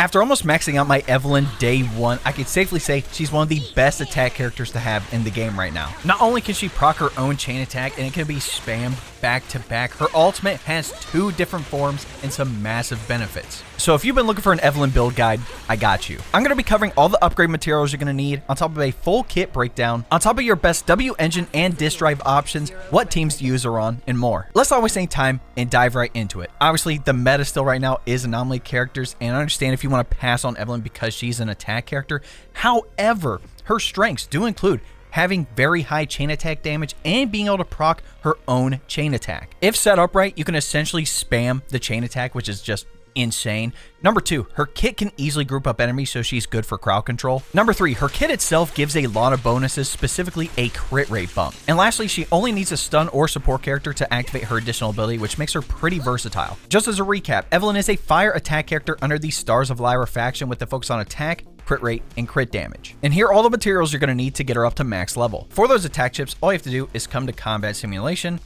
After almost maxing out my Evelyn day one, I can safely say she's one of the best attack characters to have in the game right now. Not only can she proc her own chain attack and it can be spammed back to back, her ultimate has 2 different forms and some massive benefits. So if you've been looking for an Evelyn build guide, I got you. I'm going to be covering all the upgrade materials you're going to need, on top of a full kit breakdown, on top of your best W engine and disk drive options, what teams to use are on, and more. Let's not waste any time and dive right into it. Obviously, the meta still right now is anomaly characters, and I understand if you want to pass on Evelyn because she's an attack character. However, her strengths do include having very high chain attack damage and being able to proc her own chain attack. If set up right, you can essentially spam the chain attack, which is just insane. Number 2, her kit can easily group up enemies, so she's good for crowd control. Number 3, her kit itself gives a lot of bonuses, specifically a crit rate bump. And lastly, she only needs a stun or support character to activate her additional ability, which makes her pretty versatile. Just as a recap, Evelyn is a fire attack character under the Stars of Lyra faction with the focus on attack, crit rate, and crit damage. And here are all the materials you're going to need to get her up to max level. For those attack chips, all you have to do is come to combat simulation,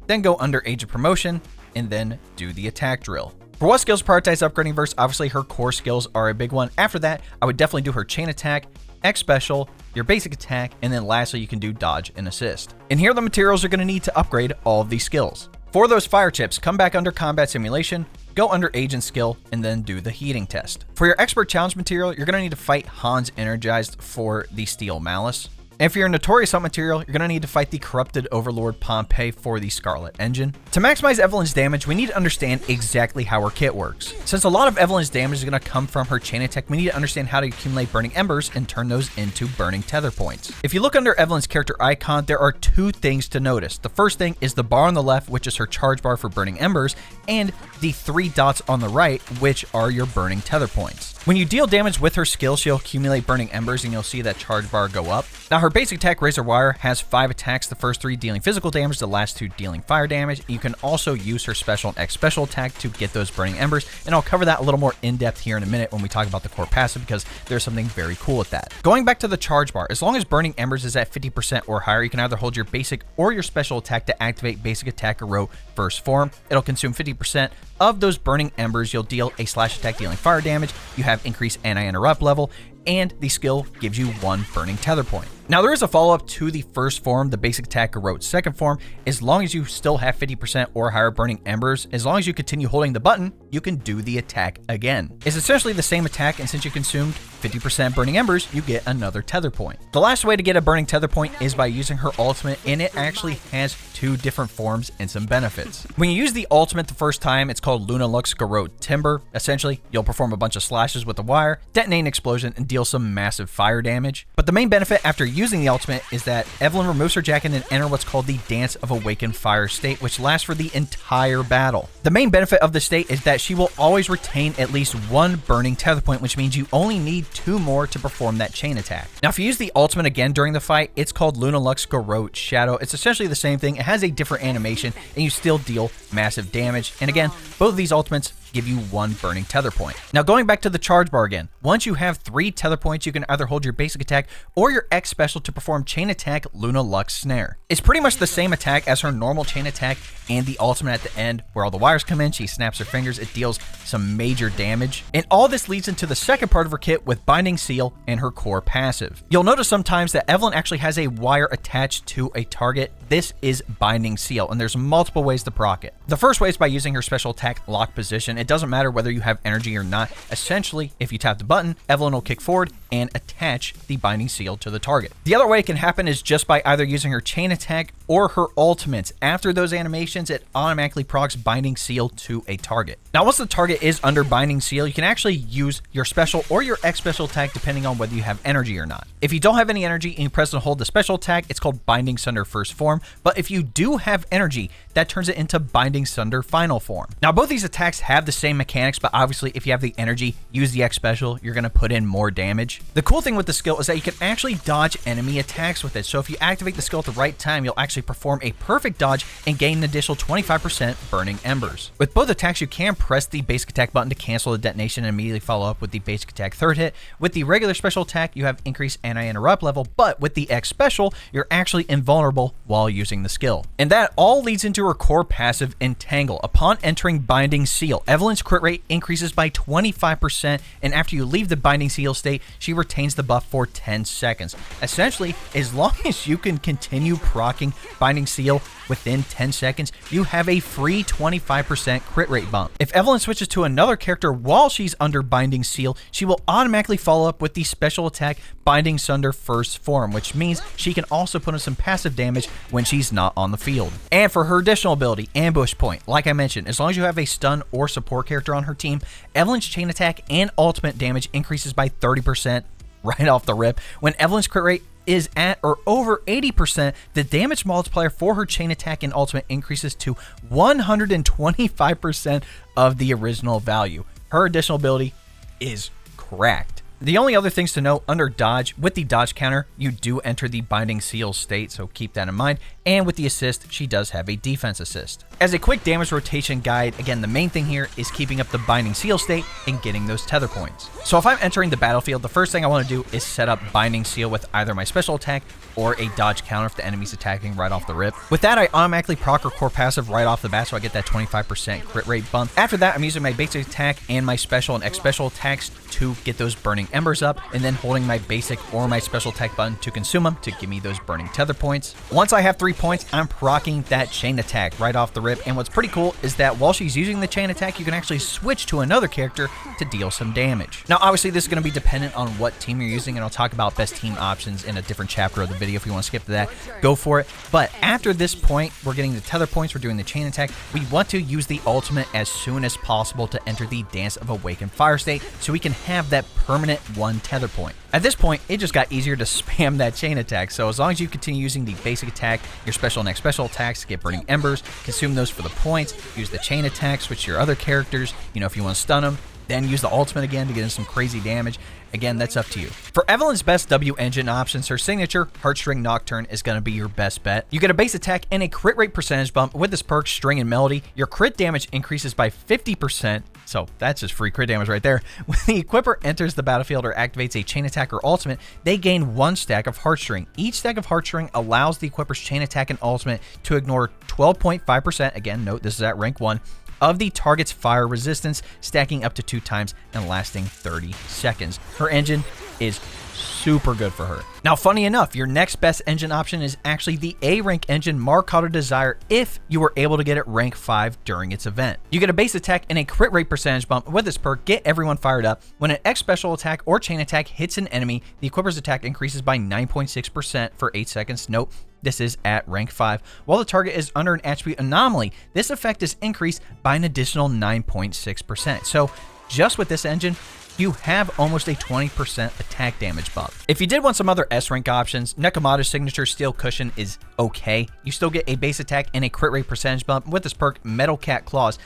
then go under age of promotion, and then do the attack drill. For what skills prioritize upgrading verse, obviously her core skills are a big one. After that, I would definitely do her chain attack, X special, your basic attack, and then lastly you can do dodge and assist. And here are the materials you're going to need to upgrade all of these skills. For those fire chips, come back under combat simulation, go under age and skill, and then do the heating test. For your expert challenge material, you're going to need to fight Hans Energized for the Steel Malice. And for your Notorious Hunt material, you're going to need to fight the Corrupted Overlord Pompeii for the Scarlet Engine. To maximize Evelyn's damage, we need to understand exactly how her kit works. Since a lot of Evelyn's damage is going to come from her chain attack, we need to understand how to accumulate Burning Embers and turn those into Burning Tether points. If you look under Evelyn's character icon, there are 2 things to notice. The first thing is the bar on the left, which is her charge bar for Burning Embers, and the 3 dots on the right, which are your Burning Tether points. When you deal damage with her skill, she'll accumulate Burning Embers and you'll see that charge bar go up. Now her basic attack, Razor Wire, has 5 attacks, the first 3 dealing physical damage, the last 2 dealing fire damage. You can also use her special and X special attack to get those Burning Embers, and I'll cover that a little more in depth here in a minute when we talk about the core passive, because there's something very cool with that. Going back to the charge bar, as long as Burning Embers is at 50% or higher, you can either hold your basic or your special attack to activate basic attack hero first form. It'll consume 50% of those Burning Embers. You'll deal a slash attack dealing fire damage. You have increased anti-interrupt level, and the skill gives you 1 Burning Tether point. Now there is a follow-up to the first form, the basic attack heroic second form. As long as you still have 50% or higher Burning Embers, as long as you continue holding the button, you can do the attack again. It's essentially the same attack, and since you consumed 50% Burning Embers, you get another Tether point. The last way to get a Burning Tether point is by using her ultimate, and it actually has 2 different forms and some benefits. When you use the ultimate the first time, it's called Luna Lux Garrote Timber. Essentially, you'll perform a bunch of slashes with the wire, detonate an explosion, and deal some massive fire damage. But the main benefit after using the ultimate is that Evelyn removes her jacket and enter what's called the Dance of Awakened Fire state, which lasts for the entire battle. The main benefit of the state is that she will always retain at least 1 Burning Tether point, which means you only need 2 more to perform that chain attack. Now if you use the ultimate again during the fight, it's called Luna Lux Garrote Shadow. It's essentially the same thing. It has a different animation and you still deal massive damage. And again, both of these ultimates give you 1 Burning Tether point. Now going back to the charge bar again, once you have 3 Tether points, you can either hold your basic attack or your X special to perform chain attack Luna Lux Snare. It's pretty much the same attack as her normal chain attack and the ultimate at the end where all the wires come in, she snaps her fingers, it deals some major damage. And all this leads into the second part of her kit with Binding Seal and her core passive. You'll notice sometimes that Evelyn actually has a wire attached to a target. This is Binding Seal, and there's multiple ways to proc it. The first way is by using her special attack Lock Position. It doesn't matter whether you have energy or not. Essentially, if you tap the button, Evelyn will kick forward and attach the Binding Seal to the target. The other way it can happen is just by either using her chain attack or her ultimates. After those animations, it automatically procs Binding Seal to a target. Now, once the target is under Binding Seal, you can actually use your special or your X special attack depending on whether you have energy or not. If you don't have any energy and you press and hold the special attack, it's called Binding Sunder first form. But if you do have energy, that turns it into Binding Sunder final form. Now, both these attacks have the same mechanics, but obviously if you have the energy, use the X special, you're going to put in more damage. damage. The cool thing with the skill is that you can actually dodge enemy attacks with it. So if you activate the skill at the right time, you'll actually perform a perfect dodge and gain an additional 25% burning embers. With both attacks, you can press the basic attack button to cancel the detonation and immediately follow up with the basic attack third hit. With the regular special attack, you have increased anti-interrupt level, but with the X special, you're actually invulnerable while using the skill. And that all leads into her core passive, Entangle. Upon entering Binding Seal, Evelyn's crit rate increases by 25%, and after you leave the Binding Seal state, she retains the buff for 10 seconds. Essentially, as long as you can continue proccing Binding Seal within 10 seconds, you have a free 25% crit rate bump. If Evelyn switches to another character while she's under Binding Seal, she will automatically follow up with the special attack Binding Sunder First Form, which means she can also put in some passive damage when she's not on the field. And for her additional ability, Ambush Point, like I mentioned, as long as you have a stun or support character on her team, Evelyn's chain attack and ultimate damage increases by 30% right off the rip. When Evelyn's crit rate is at or over 80%, the damage multiplier for her chain attack and ultimate increases to 125% of the original value. Her additional ability is cracked. The only other things to note under dodge, with the dodge counter, you do enter the Binding Seal state, so keep that in mind. And with the assist, she does have a defense assist. As a quick damage rotation guide, again, the main thing here is keeping up the Binding Seal state and getting those tether points. So if I'm entering the battlefield, the first thing I want to do is set up Binding Seal with either my special attack or a dodge counter if the enemy's attacking right off the rip. With that, I automatically proc her core passive right off the bat, so I get that 25% crit rate bump. After that, I'm using my basic attack and my special and X special attacks to get those burning embers up, and then holding my basic or my special attack button to consume them to give me those burning tether points. Once I have 3 points, I'm proccing that chain attack right off the rip, and what's pretty cool is that while she's using the chain attack, you can actually switch to another character to deal some damage. Now, obviously, this is going to be dependent on what team you're using, and I'll talk about best team options in a different chapter of the video. If you want to skip to that, go for it. But after this point, we're getting the tether points, we're doing the chain attack. We want to use the ultimate as soon as possible to enter the Dance of Awakened Fire state so we can have that permanent 1 tether point. At this point, it just got easier to spam that chain attack, so as long as you continue using the basic attack, your special and X special attacks to get burning embers, consume those for the points, use the chain attack, switch to your other characters, if you want to stun them, then use the ultimate again to get in some crazy damage. Again, that's up to you. For Evelyn's best W engine options, her signature, Heartstring Nocturne, is going to be your best bet. You get a base attack and a crit rate percentage bump with this perk, String and Melody. Your crit damage increases by 50%, so that's just free crit damage right there. When the equipper enters the battlefield or activates a chain attack or ultimate, they gain 1 stack of Heartstring. Each stack of Heartstring allows the equipper's chain attack and ultimate to ignore 12.5%, again, note this is at rank 1, of the target's fire resistance, stacking up to 2 times and lasting 30 seconds. Her engine is super good for her. Now, funny enough, your next best engine option is actually the A rank engine Markata Desire if you were able to get it rank 5 during its event. You get a base attack and a crit rate percentage bump with this perk, Get Everyone Fired Up. When an X special attack or chain attack hits an enemy, the equipper's attack increases by 9.6% for 8 seconds. Note, this is at rank 5. While the target is under an attribute anomaly, this effect is increased by an additional 9.6%. So just with this engine, you have almost a 20% attack damage bump. If you did want some other S rank options, Nekomata's signature Steel Cushion is okay. You still get a base attack and a crit rate percentage bump with this perk, Metal Cat Claws.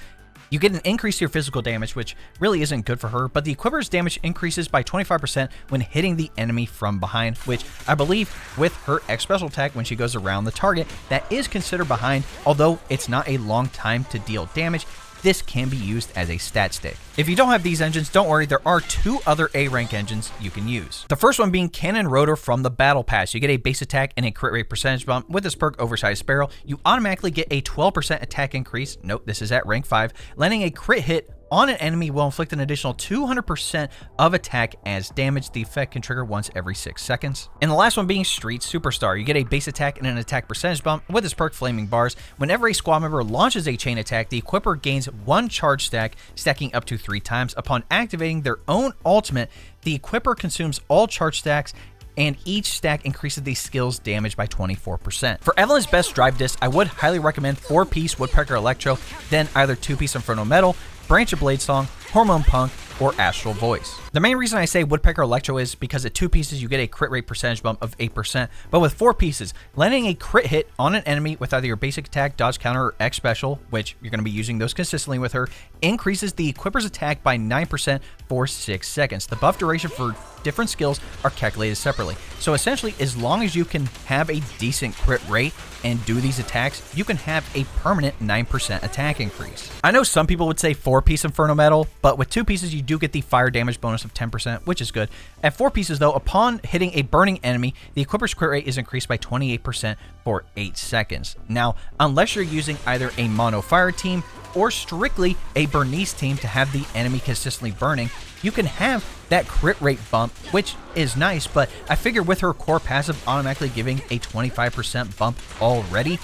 You get an increase to your physical damage, which really isn't good for her, but the equipper's damage increases by 25% when hitting the enemy from behind, which I believe with her X special attack when she goes around the target, that is considered behind, although it's not a long time to deal damage. This can be used as a stat stick. If you don't have these engines, don't worry, there are 2 other A rank engines you can use. The first one being Cannon Rotor from the Battle Pass. You get a base attack and a crit rate percentage bump with this perk, Oversized Sparrow. You automatically get a 12% attack increase. Note, this is at rank 5. Landing a crit hit on an enemy will inflict an additional 200% of attack as damage. The effect can trigger once every 6 seconds. And the last one being Street Superstar. You get a base attack and an attack percentage bump with this perk, Flaming Bars. Whenever a squad member launches a chain attack, the equipper gains 1 charge stack, stacking up to 3 times. Upon activating their own ultimate, the equipper consumes all charge stacks, and each stack increases the skill's damage by 24%. For Evelyn's best drive disc, I would highly recommend 4-piece Woodpecker Electro, then either 2-piece Inferno Metal, Branch of Blade Song, Hormone Punk, or Astral Voice. The main reason I say Woodpecker Electro is because at 2 pieces you get a crit rate percentage bump of 8%, but with 4 pieces, landing a crit hit on an enemy with either your basic attack, dodge counter, or X special, which you're going to be using those consistently with her, increases the equipper's attack by 9% for 6 seconds. The buff duration for different skills are calculated separately. So essentially, as long as you can have a decent crit rate and do these attacks, you can have a permanent 9% attack increase. I know some people would say 4-piece Inferno Metal, but with 2 pieces you do get the fire damage bonus of 10%, which is good. At 4 pieces though, upon hitting a burning enemy, the equipper's crit rate is increased by 28% for 8 seconds. Now, unless you're using either a mono fire team or strictly a Bernice team to have the enemy consistently burning, you can have that crit rate bump, which is nice, but I figure with her core passive automatically giving a 25% bump already,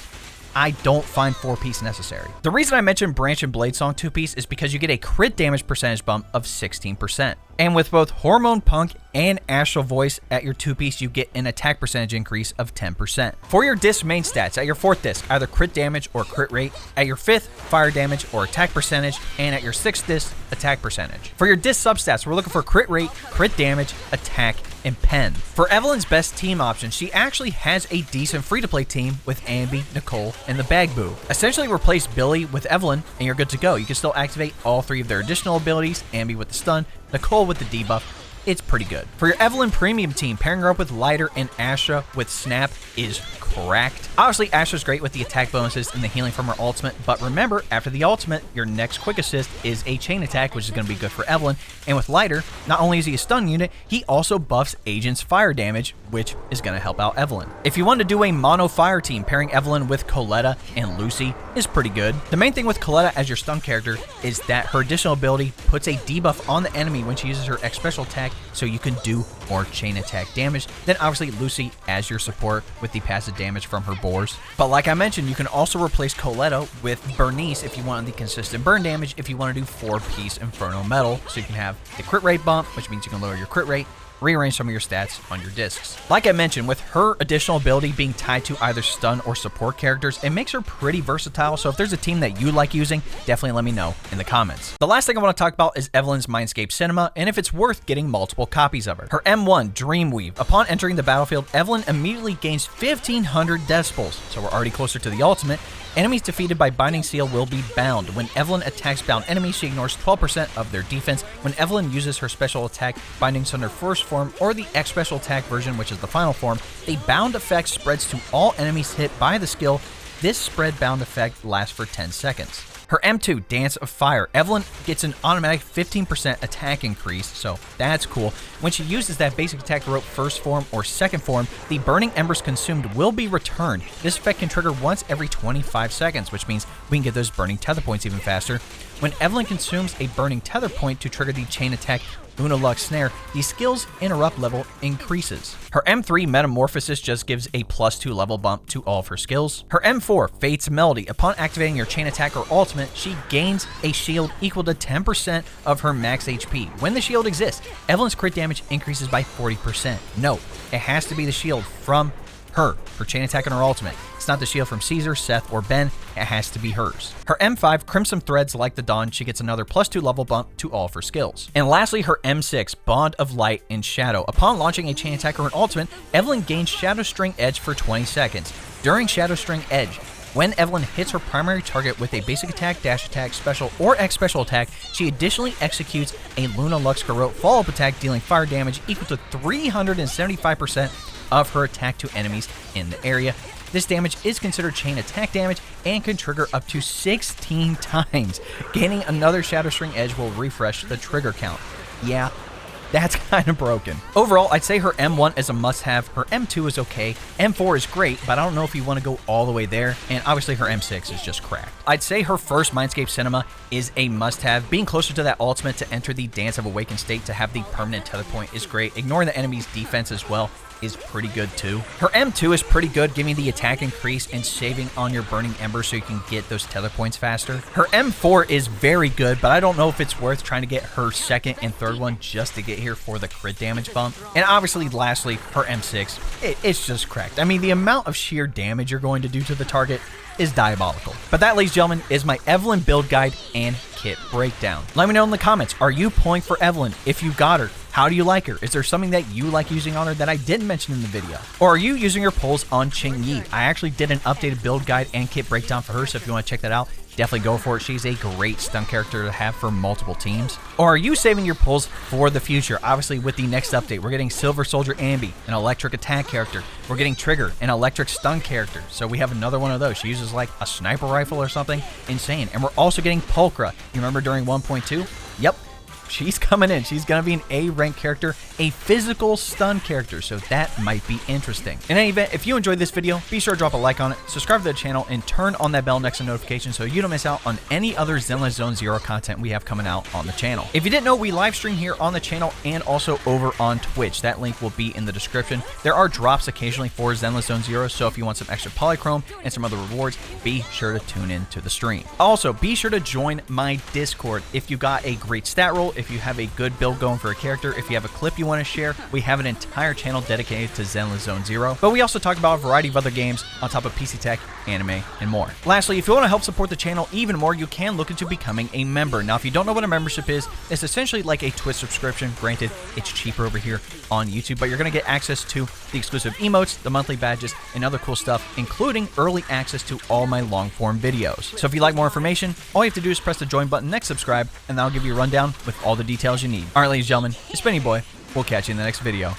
I don't find 4-piece necessary. The reason I mentioned Branch and Blade Song 2-piece is because you get a crit damage percentage bump of 16%. And with both Hormone Punk and Astral Voice at your 2-piece, you get an attack percentage increase of 10%. For your disc main stats, at your 4th disc, either crit damage or crit rate, at your 5th, fire damage or attack percentage, and at your 6th disc, attack percentage. For your disc substats, we're looking for crit rate, crit damage, attack, and pen. For Evelyn's best team option, she actually has a decent free-to-play team with Ambi, Nicole, and the Bag Boo. Essentially replace Billy with Evelyn, and you're good to go. You can still activate all 3 of their additional abilities, Ambi with the stun, Nicole with the debuff. It's pretty good. For your Evelyn premium team, pairing her up with Lighter and Astra with Snap is cracked. Obviously, Astra's great with the attack bonuses and the healing from her ultimate, but remember, after the ultimate, your next quick assist is a chain attack, which is going to be good for Evelyn. And with Lighter, not only is he a stun unit, he also buffs Agent's fire damage, which is going to help out Evelyn. If you want to do a mono fire team, pairing Evelyn with Coletta and Lucy is pretty good. The main thing with Coletta as your stun character is that her additional ability puts a debuff on the enemy when she uses her X special attack, so you can do more chain attack damage. Then obviously Lucy as your support with the passive damage from her boars. But like I mentioned, you can also replace Coletta with Bernice if you want the consistent burn damage, if you want to do 4-piece Inferno Metal, so you can have the crit rate bump, which means you can lower your crit rate, rearrange some of your stats on your discs. Like I mentioned, with her additional ability being tied to either stun or support characters, it makes her pretty versatile, so if there's a team that you like using, definitely let me know in the comments. The last thing I want to talk about is Evelyn's Mindscape Cinema, and if it's worth getting multiple copies of her. Her M1, Dreamweave. Upon entering the battlefield, Evelyn immediately gains 1500 decibels, so we're already closer to the ultimate. Enemies defeated by Binding Seal will be bound. When Evelyn attacks bound enemies, she ignores 12% of their defense. When Evelyn uses her special attack, Binding Sunder first form, or the X special attack version, which is the final form, the bound effect spreads to all enemies hit by the skill. This spread bound effect lasts for 10 seconds. Her M2, Dance of Fire. Evelyn gets an automatic 15% attack increase, so that's cool. When she uses that basic attack rope first form or second form, the burning embers consumed will be returned. This effect can trigger once every 25 seconds, which means we can get those burning tether points even faster. When Evelyn consumes a burning tether point to trigger the chain attack Luna Lux Snare, the skill's interrupt level increases. Her M3 Metamorphosis just gives a +2 level bump to all of her skills. Her M4 Fate's Melody. Upon activating your chain attack or ultimate, she gains a shield equal to 10% of her max HP. When the shield exists, Evelyn's crit damage increases by 40%. Note, it has to be the shield from her chain attack and her ultimate. It's not the shield from Caesar, Seth, or Ben. It has to be hers. Her M5, Crimson Threads Like the Dawn, she gets another +2 level bump to all of her skills. And lastly, her M6, Bond of Light and Shadow. Upon launching a chain attack or an ultimate, Evelyn gains Shadow String Edge for 20 seconds. During Shadow String Edge, when Evelyn hits her primary target with a basic attack, dash attack, special, or X special attack, she additionally executes a Luna Lux Garrote follow-up attack dealing fire damage equal to 375% of her attack to enemies in the area. This damage is considered chain attack damage and can trigger up to 16 times. Gaining another Shadow String Edge will refresh the trigger count. Yeah, that's kind of broken. Overall, I'd say her M1 is a must-have, her M2 is okay, M4 is great, but I don't know if you want to go all the way there, and obviously her M6 is just cracked. I'd say her first Mindscape Cinema is a must-have. Being closer to that ultimate to enter the Dance of Awakened state to have the permanent tether point is great. Ignoring the enemy's defense as well is pretty good too. Her M2 is pretty good, giving the attack increase and saving on your burning embers so you can get those tether points faster. Her M4 is very good, but I don't know if it's worth trying to get her second and third one just to get here for the crit damage bump. And obviously, lastly, her M6, it's just cracked. I mean, the amount of sheer damage you're going to do to the target is diabolical. But that, ladies and gentlemen, is my Evelyn build guide and kit breakdown. Let me know in the comments, are you pulling for Evelyn? If you got her, how do you like her? Is there something that you like using on her that I didn't mention in the video? Or are you using her pulls on Qingyi? I actually did an updated build guide and kit breakdown for her, so if you want to check that out, definitely go for it. She's a great stun character to have for multiple teams. Or are you saving your pulls for the future? Obviously, with the next update, we're getting Silver Soldier Ambi, an electric attack character. We're getting Trigger, an electric stun character. So we have another one of those. She uses like a sniper rifle or something insane. And we're also getting Pulchra. You remember during 1.2? Yep. She's coming in. She's going to be an A rank character, a physical stun character, so that might be interesting. In any event, if you enjoyed this video, be sure to drop a like on it, subscribe to the channel, and turn on that bell next to notifications so you don't miss out on any other Zenless Zone Zero content we have coming out on the channel. If you didn't know, we live stream here on the channel and also over on Twitch. That link will be in the description. There are drops occasionally for Zenless Zone Zero, so if you want some extra polychrome and some other rewards, be sure to tune in to the stream. Also, be sure to join my Discord. If you got a great stat roll, if you have a good build going for a character, if you have a clip you want to share, we have an entire channel dedicated to Zenless Zone Zero. But we also talk about a variety of other games on top of PC tech, anime, and more. Lastly, if you want to help support the channel even more, you can look into becoming a member. Now, if you don't know what a membership is, it's essentially like a Twitch subscription. Granted, it's cheaper over here on YouTube, but you're going to get access to the exclusive emotes, the monthly badges, and other cool stuff, including early access to all my long-form videos. So if you'd like more information, all you have to do is press the join button next subscribe, and that'll give you a rundown with all the details you need. All right, ladies and gentlemen, it's been your boy. We'll catch you in the next video.